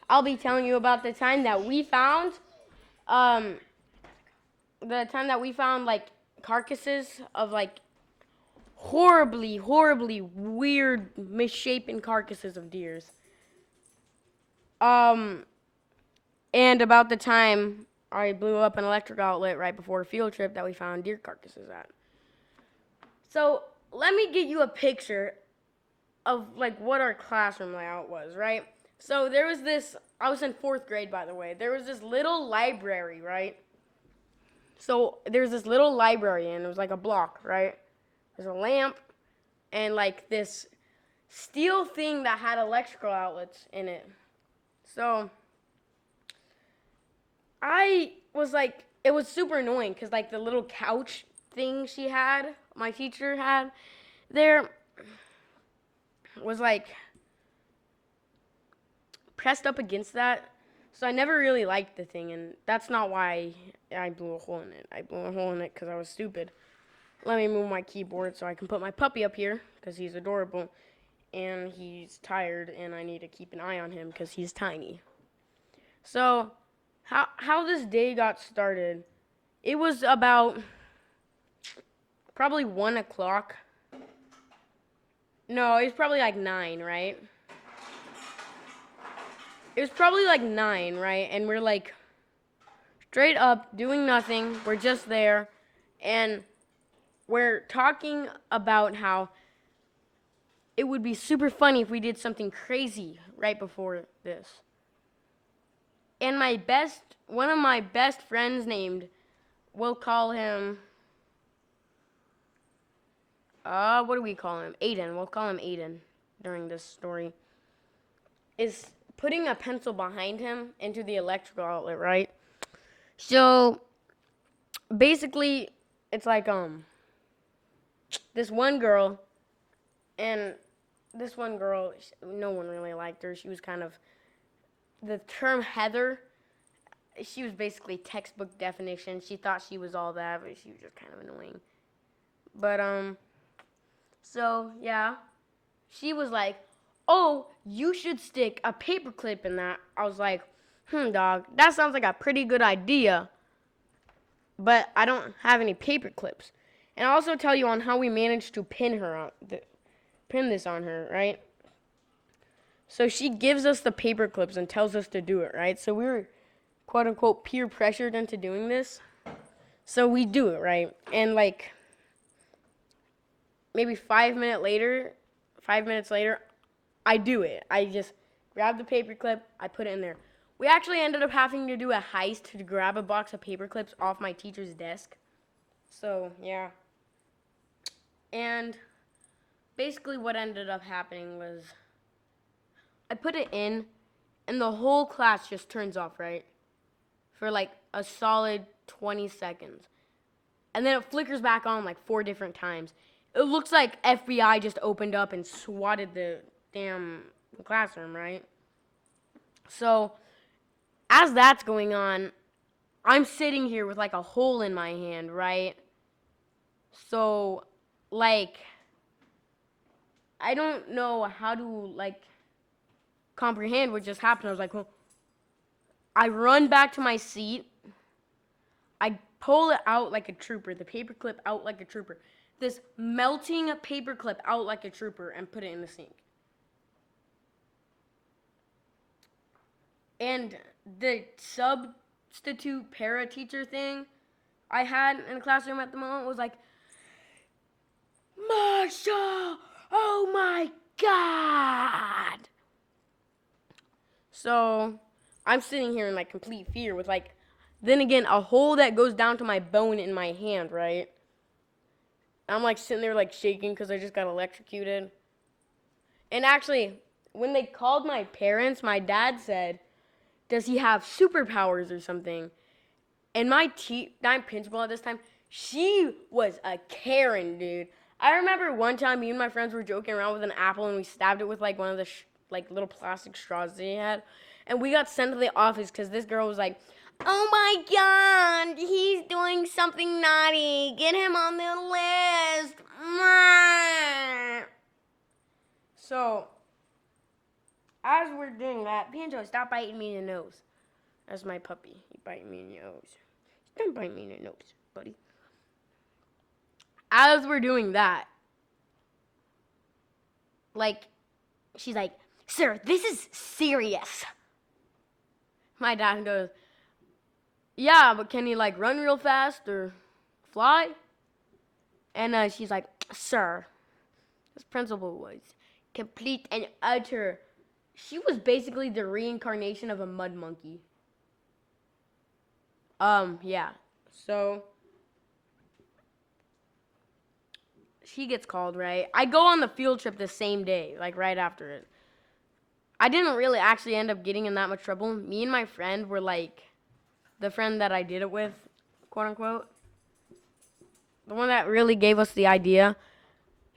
I'll be telling you about the time that we found, um, like carcasses of like horribly weird, misshapen carcasses of deers. Um, and about the time I blew up an electric outlet right before a field trip that we found deer carcasses at. So let me get you a picture of like what our classroom layout was, right? So there was this. I was in 4th grade, by the way. There was this little library, right? So there's this little library, and it was like a block, right? There's a lamp and like this steel thing that had electrical outlets in it. So I was like, it was super annoying because like the little couch thing my teacher had there was like pressed up against that. So I never really liked the thing, and that's not why I blew a hole in it. I blew a hole in it because I was stupid. Let me move my keyboard so I can put my puppy up here because he's adorable. And he's tired, and I need to keep an eye on him because he's tiny. So, how this day got started, it was about probably 1 o'clock. No, it was probably like 9, right? It was probably like 9, right? And we're like straight up doing nothing. We're just there. And we're talking about how it would be super funny if we did something crazy right before this. And one of my best friends named, we'll call him, what do we call him? Aiden. We'll call him Aiden during this story. Is putting a pencil behind him into the electrical outlet, right? So basically, it's like this one girl, and this one girl, no one really liked her. She was kind of the term Heather. She was basically textbook definition. She thought she was all that, but she was just kind of annoying. But so yeah, she was like, "Oh, you should stick a paperclip in that." I was like, dog, that sounds like a pretty good idea. But I don't have any paper clips. And I'll also tell you on how we managed to pin this on her, right? So she gives us the paper clips and tells us to do it, right? So we were quote unquote peer pressured into doing this. So we do it, right? And like maybe 5 minutes later, I do it. I just grab the paper clip, I put it in there. We actually ended up having to do a heist to grab a box of paper clips off my teacher's desk. So, yeah. And basically what ended up happening was I put it in, and the whole class just turns off, right? For like a solid 20 seconds. And then it flickers back on like 4 different times. It looks like FBI just opened up and swatted the damn classroom, right? So, as that's going on, I'm sitting here with like a hole in my hand, right? So, like, I don't know how to like comprehend what just happened. I was like, well, I run back to my seat. I pull it out like a trooper, the paperclip out like a trooper. This melting paperclip out like a trooper and put it in the sink. And the substitute para teacher thing I had in the classroom at the moment was like, Marsha, oh my God. So I'm sitting here in like complete fear with like, then again, a hole that goes down to my bone in my hand, right? I'm like sitting there like shaking because I just got electrocuted. And actually, when they called my parents, my dad said, does he have superpowers or something? And my principal at this time, she was a Karen, dude. I remember one time me and my friends were joking around with an apple and we stabbed it with like one of the like little plastic straws they had. And we got sent to the office because this girl was like, oh my God, he's doing something naughty. Get him on the list. So As we're doing that, Banjo, stop biting me in the nose. That's my puppy. You bite me in the nose. Don't bite me in the nose, buddy. As we're doing that, like, she's like, sir, this is serious. My dad goes, yeah, but can he, like, run real fast or fly? And she's like, sir, this principal was complete and utter. She was basically the reincarnation of a mud monkey. Yeah. So she gets called, right? I go on the field trip the same day, like right after it. I didn't really actually end up getting in that much trouble. Me and my friend were like, the friend that I did it with, quote unquote, the one that really gave us the idea,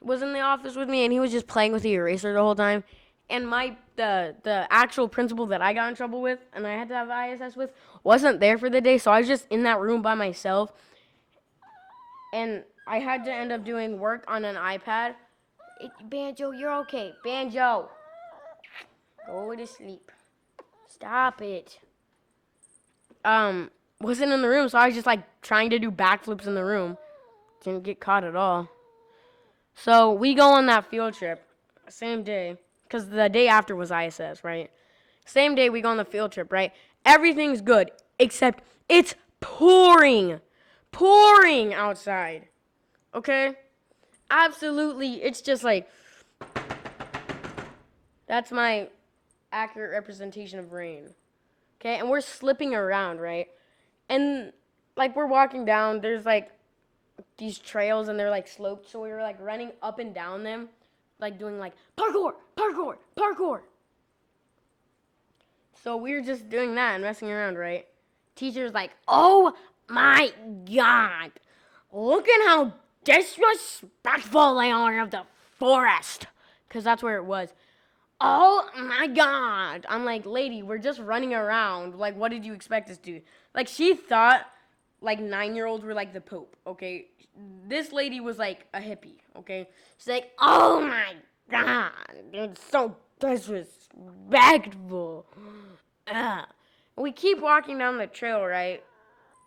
was in the office with me, and he was just playing with the eraser the whole time. And the actual principal that I got in trouble with, and I had to have ISS with, wasn't there for the day, so I was just in that room by myself. And I had to end up doing work on an iPad. Banjo, you're okay. Banjo, go to sleep. Stop it. Wasn't in the room, so I was just like trying to do backflips in the room. Didn't get caught at all. So we go on that field trip, same day, because the day after was ISS, right? Same day we go on the field trip, right? Everything's good, except it's pouring outside, okay? Absolutely, it's just like, that's my accurate representation of rain, okay? And we're slipping around, right? And like we're walking down, there's like these trails and they're like sloped, so we were like running up and down them, like doing like parkour, parkour, parkour. So we were just doing that and messing around, right? Teacher's like, oh my god, look at how disrespectful they are of the forest. Because that's where it was. Oh my god. I'm like, lady, we're just running around. Like, what did you expect us to do? Like, she thought like 9-year-olds were like the Pope, okay? This lady was like a hippie, okay? She's like, oh my god, it's so disrespectful. We keep walking down the trail, right?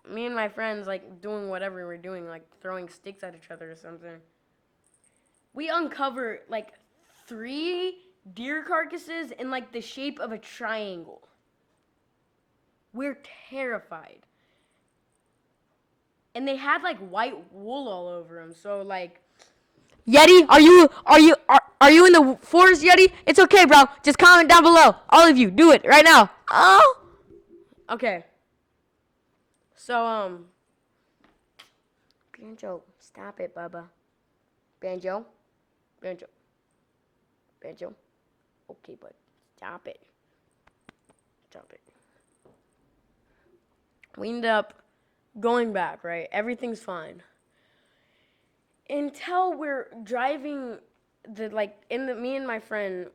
Me and my friends like doing whatever we're doing, like throwing sticks at each other or something. We uncover like 3 deer carcasses in like the shape of a triangle. We're terrified. And they had like white wool all over them. So like, Yeti, are you in the forest, Yeti? It's okay, bro. Just comment down below. All of you, do it right now. Oh. Okay. So Banjo, stop it, Bubba. Banjo, Banjo, Banjo. Okay, but stop it. Stop it. We end up going back, right? Everything's fine. Until we're driving me and my friend,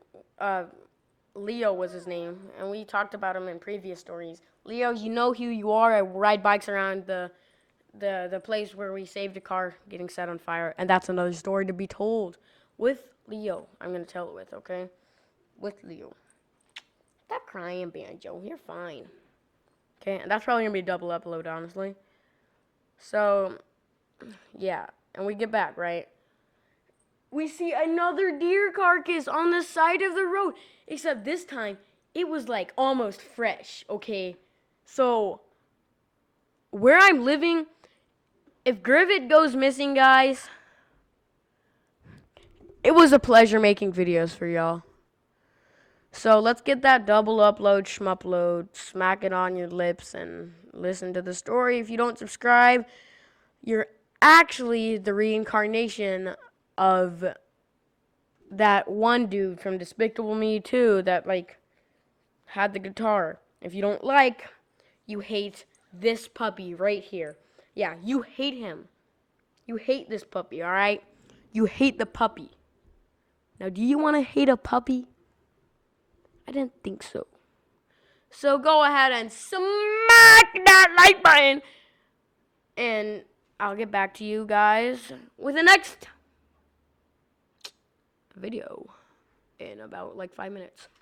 Leo was his name, and we talked about him in previous stories. Leo, you know who you are. I ride bikes around the place where we saved a car getting set on fire, and that's another story to be told with Leo. I'm gonna tell it with, okay? With Leo. Stop crying, Banjo. You're fine. Okay, and that's probably gonna be a double upload, honestly. So, yeah, and we get back, right? We see another deer carcass on the side of the road, except this time it was like almost fresh, okay? So, where I'm living, if grivvit goes missing, guys, it was a pleasure making videos for y'all. So let's get that double upload, schmupload, smack it on your lips, and listen to the story. If you don't subscribe, you're actually the reincarnation of that one dude from Despicable Me 2 that, like, had the guitar. If you don't like, you hate this puppy right here. Yeah, you hate him. You hate this puppy, alright? You hate the puppy. Now, do you want to hate a puppy? I didn't think so. So go ahead and smack that like button. And I'll get back to you guys with the next video in about like 5 minutes.